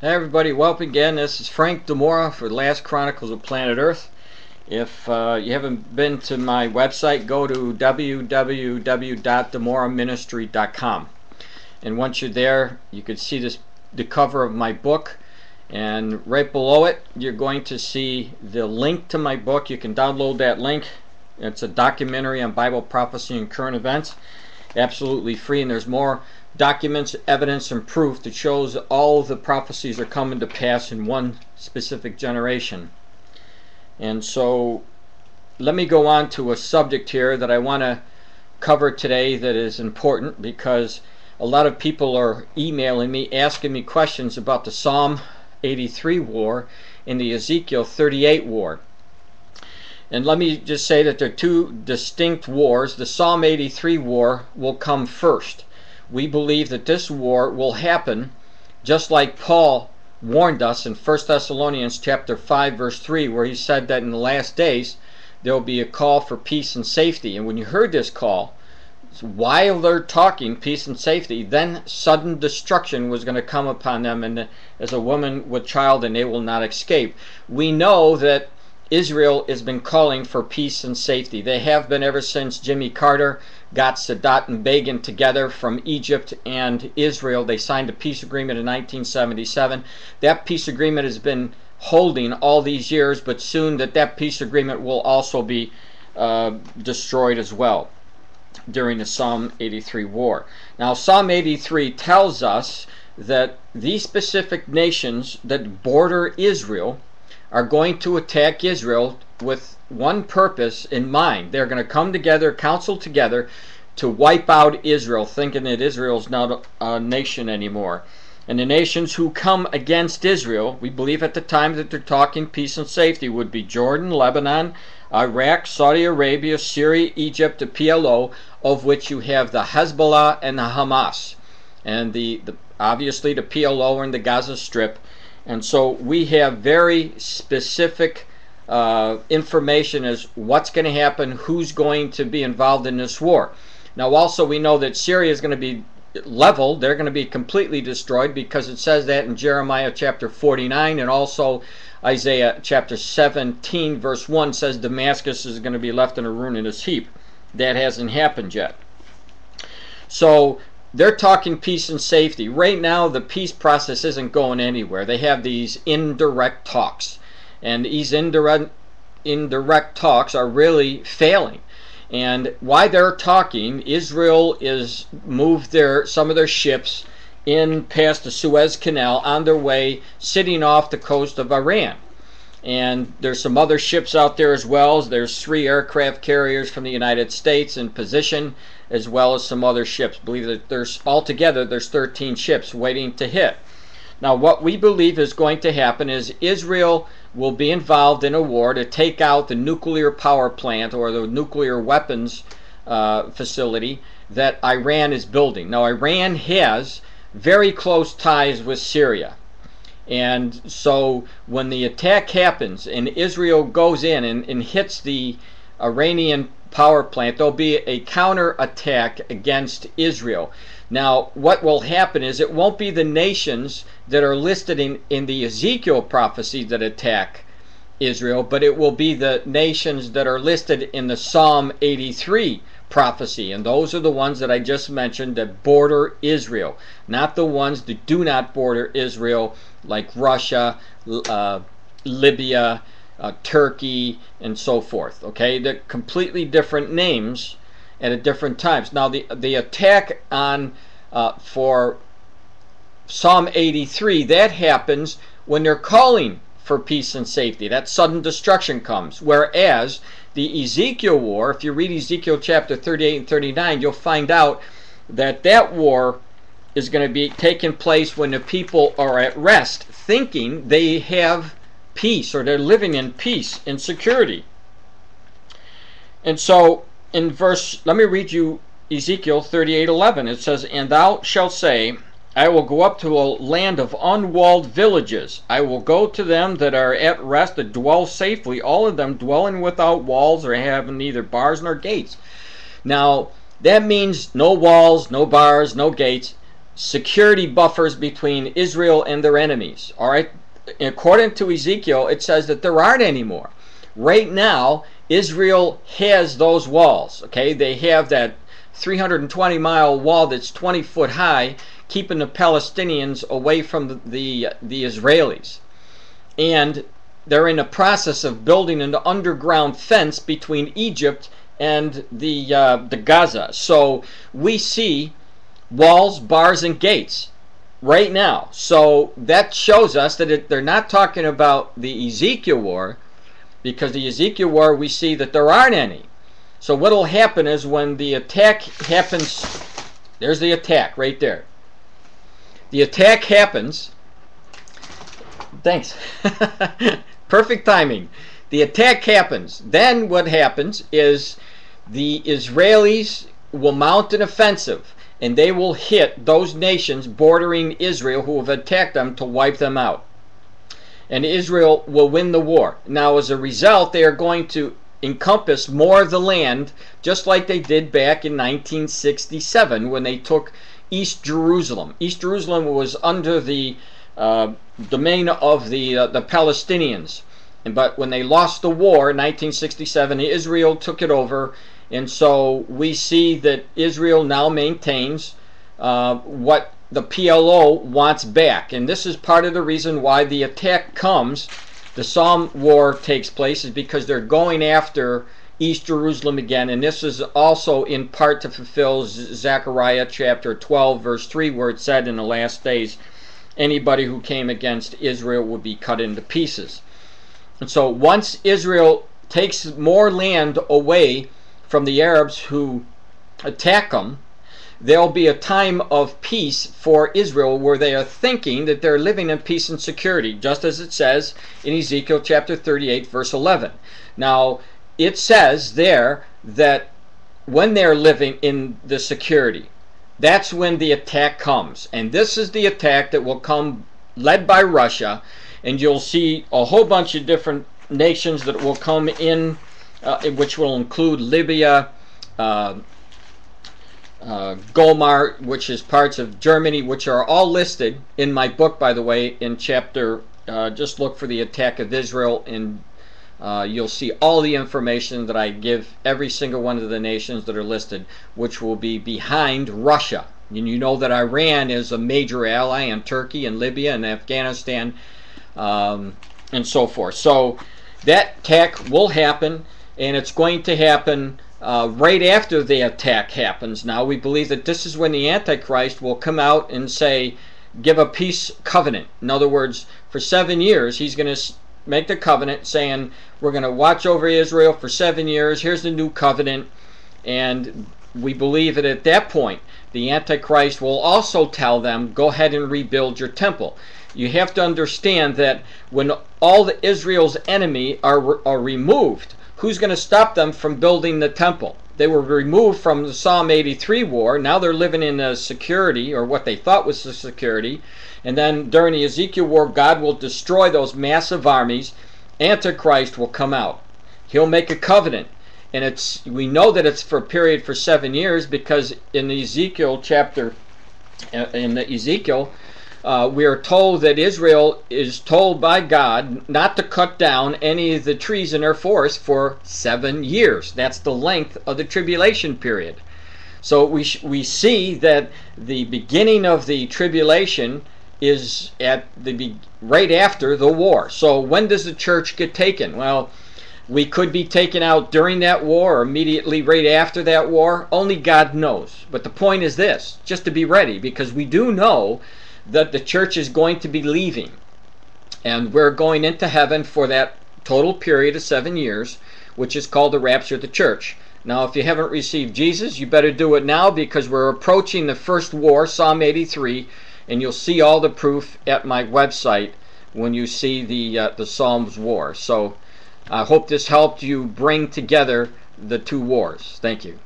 Hey everybody, welcome again. This is Frank DiMora for the Last Chronicles of Planet Earth. If you haven't been to my website, go to www.demoraministry.com. And once you're there, you can see the cover of my book. And right below it, you're going to see the link to my book. You can download that link. It's a documentary on Bible prophecy and current events. Absolutely free, and there's more documents, evidence, and proof that shows all the prophecies are coming to pass in one specific generation. And so let me go on to a subject here that I want to cover today that is important, because a lot of people are emailing me, asking me questions about the Psalm 83 war and the Ezekiel 38 war. And let me just say that they're two distinct wars. The Psalm 83 war will come first. We believe that this war will happen just like Paul warned us in 1 Thessalonians chapter 5 verse 3, where he said that in the last days there will be a call for peace and safety. And when you heard this call, while they're talking peace and safety, then sudden destruction was going to come upon them, and as a woman with child, and they will not escape. We know that Israel has been calling for peace and safety. They have been ever since Jimmy Carter got Sadat and Begin together from Egypt and Israel. They signed a peace agreement in 1977. That peace agreement has been holding all these years, but soon that peace agreement will also be destroyed as well during the Psalm 83 war. Now, Psalm 83 tells us that these specific nations that border Israel are going to attack Israel with one purpose in mind. They're going to come together, counsel together, to wipe out Israel, thinking that Israel's not a nation anymore. And the nations who come against Israel, we believe at the time that they're talking peace and safety, would be Jordan, Lebanon, Iraq, Saudi Arabia, Syria, Egypt, the PLO, of which you have the Hezbollah and the Hamas. And obviously the PLO are in the Gaza Strip. And so we have very specific information as what's going to happen, who's going to be involved in this war. Now also we know that Syria is going to be leveled. They're going to be completely destroyed, because it says that in Jeremiah chapter 49, and also Isaiah chapter 17 verse 1 says Damascus is going to be left in a ruinous heap. That hasn't happened yet. So they're talking peace and safety. Right now, the peace process isn't going anywhere. They have these indirect talks. And these indirect talks are really failing. And while they're talking, Israel is moved some of their ships in past the Suez Canal on their way, sitting off the coast of Iran. And there's some other ships out there as well. There's 3 aircraft carriers from the United States in position, as well as some other ships. I believe that there's 13 ships waiting to hit. Now what we believe is going to happen is Israel will be involved in a war to take out the nuclear power plant or the nuclear weapons facility that Iran is building. Now Iran has very close ties with Syria. And so when the attack happens and Israel goes in and hits the Iranian power plant, there'll be a counter attack against Israel. Now what will happen is it won't be the nations that are listed in the Ezekiel prophecy that attack Israel, but it will be the nations that are listed in the Psalm 83 prophecy. And those are the ones that I just mentioned that border Israel, not the ones that do not border Israel, like Russia, Libya, Turkey, and so forth. Okay, they're completely different names at different times. Now the attack on for Psalm 83, that happens when they're calling for peace and safety. That sudden destruction comes. Whereas the Ezekiel war, if you read Ezekiel chapter 38 and 39, you'll find out that war is going to be taking place when the people are at rest, thinking they have peace, or they're living in peace and security. And so in let me read you Ezekiel 38:11. It says, "And thou shalt say, I will go up to a land of unwalled villages. I will go to them that are at rest, that dwell safely, all of them dwelling without walls, or having neither bars nor gates." Now that means no walls, no bars, no gates. security buffers between Israel and their enemies. All right, according to Ezekiel, it says that there aren't any more. Right now, Israel has those walls. Okay, they have that 320-mile wall that's 20 foot high, keeping the Palestinians away from the Israelis. And they're in the process of building an underground fence between Egypt and the Gaza. So we see walls, bars, and gates right now. So that shows us that they're not talking about the Ezekiel war, because the Ezekiel war, we see that there aren't any. So what will happen is when the attack happens, there's the attack right there. The attack happens. Thanks. Perfect timing. The attack happens. Then what happens is the Israelis will mount an offensive, and they will hit those nations bordering Israel who have attacked them to wipe them out. And Israel will win the war. Now, as a result, they are going to encompass more of the land, just like they did back in 1967 when they took East Jerusalem. East Jerusalem was under the domain of the Palestinians. But when they lost the war in 1967, Israel took it over. And so we see that Israel now maintains what the PLO wants back. And this is part of the reason why the attack comes. The Psalm war takes place is because they're going after East Jerusalem again. And this is also in part to fulfill Zechariah chapter 12 verse 3, where it said in the last days anybody who came against Israel would be cut into pieces. And so once Israel takes more land away from the Arabs who attack them, there'll be a time of peace for Israel where they are thinking that they're living in peace and security, just as it says in Ezekiel chapter 38 verse 11. Now, it says there that when they're living in the security, that's when the attack comes. And this is the attack that will come led by Russia, and you'll see a whole bunch of different nations that will come in, which will include Libya, Gomar, which is parts of Germany, which are all listed in my book, by the way, in chapter, just look for the attack of Israel, and you'll see all the information that I give every single one of the nations that are listed, which will be behind Russia. And you know that Iran is a major ally, and Turkey and Libya and Afghanistan, and so forth. So that attack will happen, and it's going to happen right after the attack happens. Now, we believe that this is when the Antichrist will come out and say, give a peace covenant. In other words, for 7 years, he's going to make the covenant saying, we're going to watch over Israel for 7 years. Here's the new covenant. And we believe that at that point, the Antichrist will also tell them, go ahead and rebuild your temple. You have to understand that when all the Israel's enemy are removed, who's going to stop them from building the temple? They were removed from the Psalm 83 war. Now they're living in a security, or what they thought was the security. And then during the Ezekiel war, God will destroy those massive armies. Antichrist will come out. He'll make a covenant. And we know that it's for a period for 7 years, because in the Ezekiel chapter, we are told that Israel is told by God not to cut down any of the trees in their forest for 7 years. That's the length of the tribulation period. So we see that the beginning of the tribulation is at right after the war. So when does the church get taken? Well, we could be taken out during that war or immediately right after that war. Only God knows. But the point is this, just to be ready, because we do know that the church is going to be leaving, and we're going into heaven for that total period of 7 years, which is called the rapture of the church. Now, if you haven't received Jesus, you better do it now, because we're approaching the first war, Psalm 83, and you'll see all the proof at my website when you see the Psalms war. So I hope this helped you bring together the two wars. Thank you.